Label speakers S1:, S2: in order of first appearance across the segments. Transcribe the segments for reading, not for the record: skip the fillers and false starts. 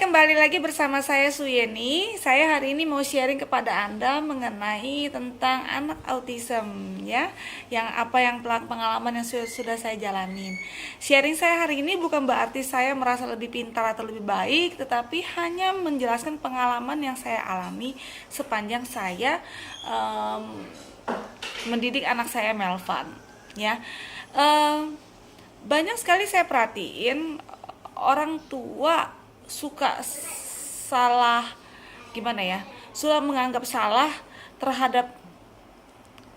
S1: kembali lagi bersama saya Suyeni. Saya hari ini mau sharing kepada Anda mengenai tentang anak autism ya. Yang pengalaman yang sudah saya jalanin. Sharing saya hari ini bukan berarti saya merasa lebih pintar atau lebih baik, tetapi hanya menjelaskan pengalaman yang saya alami sepanjang saya mendidik anak saya Melvan ya. Banyak sekali saya perhatiin orang tua suka salah, suka menganggap salah terhadap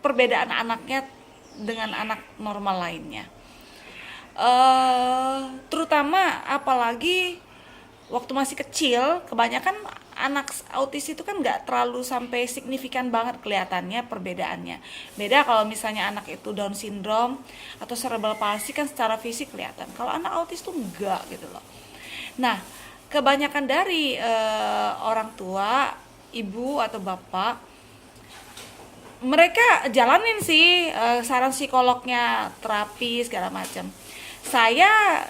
S1: perbedaan anaknya dengan anak normal lainnya. Terutama apalagi waktu masih kecil, kebanyakan anak autis itu kan nggak terlalu sampai signifikan banget kelihatannya perbedaannya. Beda kalau misalnya anak itu Down syndrome atau cerebral palsy kan secara fisik kelihatan. Kalau anak autis tuh enggak gitu loh. Nah, kebanyakan dari orang tua, ibu atau bapak, mereka jalanin sih saran psikolognya, terapi segala macam. Saya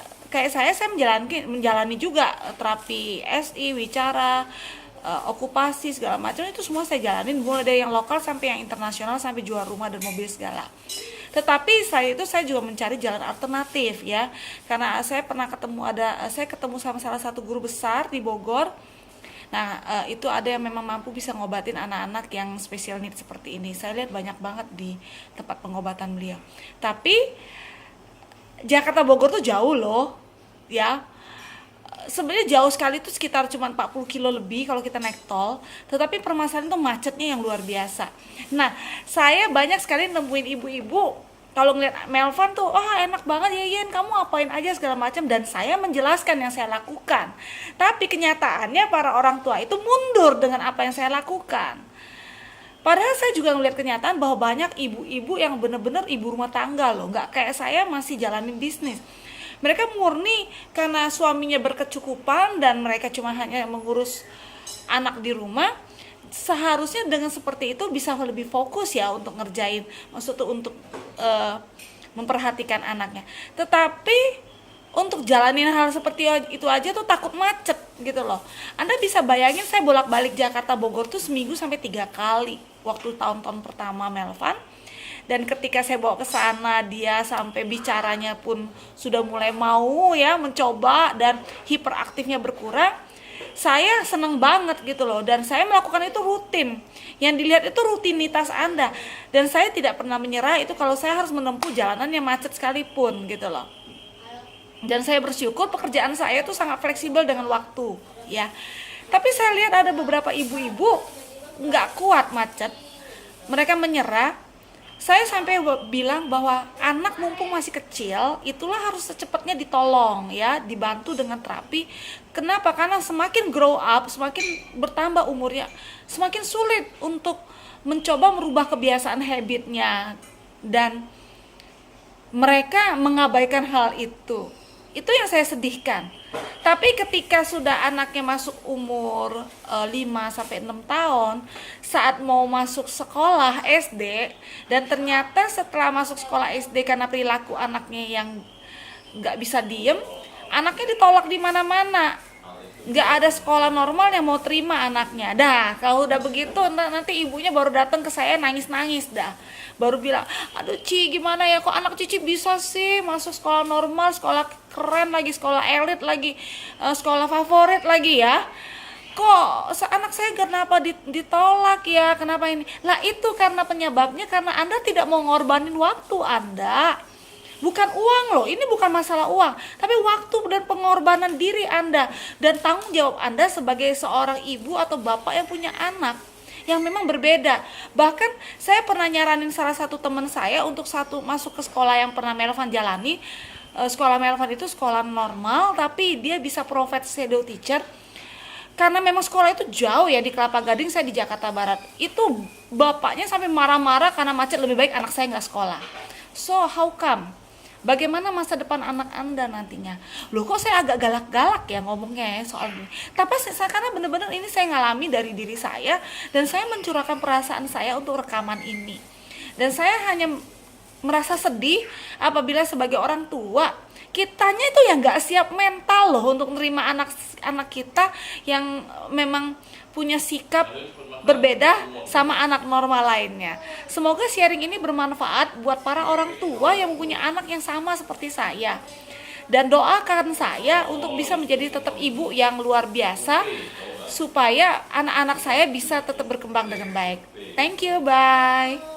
S1: menjalani juga terapi SI, wicara, okupasi segala macam, itu semua saya jalanin, mulai dari yang lokal sampai yang internasional, sampai jual rumah dan mobil segala. Tetapi saya juga mencari jalan alternatif ya, karena saya ketemu sama salah satu guru besar di Bogor. Nah, itu ada yang memang mampu bisa ngobatin anak-anak yang special need seperti ini. Saya lihat banyak banget di tempat pengobatan beliau. Tapi Jakarta Bogor tuh jauh loh ya. Sebenarnya jauh sekali, itu sekitar cuma 40 kilo lebih kalau kita naik tol, tetapi permasalahan itu macetnya yang luar biasa. Nah, saya banyak sekali nemuin ibu-ibu kalau ngeliat Melvan tuh, enak banget ya Yen, kamu apain aja segala macam, dan saya menjelaskan yang saya lakukan. Tapi kenyataannya para orang tua itu mundur dengan apa yang saya lakukan. Padahal saya juga ngeliat kenyataan bahwa banyak ibu-ibu yang bener-bener ibu rumah tangga loh, nggak kayak saya masih jalanin bisnis. Mereka murni karena suaminya berkecukupan dan mereka cuma hanya mengurus anak di rumah. Seharusnya dengan seperti itu bisa lebih fokus ya untuk ngerjain, maksudnya untuk memperhatikan anaknya. Tetapi untuk jalanin hal seperti itu aja tuh takut macet gitu loh. Anda bisa bayangin, saya bolak-balik Jakarta Bogor tuh seminggu sampai 3 kali waktu tahun-tahun pertama Melvan. Dan ketika saya bawa ke sana, dia sampai bicaranya pun sudah mulai mau ya mencoba dan hiperaktifnya berkurang. Saya seneng banget gitu loh, dan saya melakukan itu rutin. Yang dilihat itu rutinitas Anda, dan saya tidak pernah menyerah itu kalau saya harus menempuh jalanan yang macet sekalipun gitu loh. Dan saya bersyukur pekerjaan saya itu sangat fleksibel dengan waktu ya. Tapi saya lihat ada beberapa ibu-ibu nggak kuat macet, mereka menyerah. Saya sampai bilang bahwa anak mumpung masih kecil, itulah harus secepatnya ditolong ya, dibantu dengan terapi. Kenapa? Karena semakin grow up, semakin bertambah umurnya, semakin sulit untuk mencoba merubah kebiasaan habitnya, dan mereka mengabaikan hal itu. Itu yang saya sedihkan. Tapi ketika sudah anaknya masuk umur 5-6 tahun, saat mau masuk sekolah SD, dan ternyata setelah masuk sekolah SD karena perilaku anaknya yang nggak bisa diem, anaknya ditolak di mana-mana. Nggak ada sekolah normal yang mau terima anaknya. Dah, kalau udah begitu nanti ibunya baru datang ke saya nangis-nangis dah. Baru bilang, aduh Ci, gimana ya kok anak Cici bisa sih masuk sekolah normal, sekolah keren lagi, sekolah elit lagi, sekolah favorit lagi ya. Kok anak saya kenapa ditolak ya, kenapa ini? Lah itu karena penyebabnya karena Anda tidak mau ngorbanin waktu Anda. Bukan uang loh, ini bukan masalah uang, tapi waktu dan pengorbanan diri Anda dan tanggung jawab Anda sebagai seorang ibu atau bapak yang punya anak yang memang berbeda. Bahkan saya pernah nyaranin salah satu teman saya untuk masuk ke sekolah yang pernah Melvan jalani. Sekolah Melvan itu sekolah normal, tapi dia bisa provide shadow teacher. Karena memang sekolah itu jauh ya, di Kelapa Gading, saya di Jakarta Barat. Itu bapaknya sampai marah-marah karena macet, lebih baik anak saya nggak sekolah. So how come? Bagaimana masa depan anak Anda nantinya? Loh, kok saya agak galak-galak ya ngomongnya ya soal ini. Tapi karena benar-benar ini saya ngalami dari diri saya, dan saya mencurahkan perasaan saya untuk rekaman ini. Dan saya hanya merasa sedih apabila sebagai orang tua kitanya itu yang nggak siap mental loh untuk menerima anak kita yang memang punya sikap berbeda sama anak normal lainnya. Semoga sharing ini bermanfaat buat para orang tua yang punya anak yang sama seperti saya. Dan doakan saya untuk bisa menjadi tetap ibu yang luar biasa, supaya anak-anak saya bisa tetap berkembang dengan baik. Thank you, bye.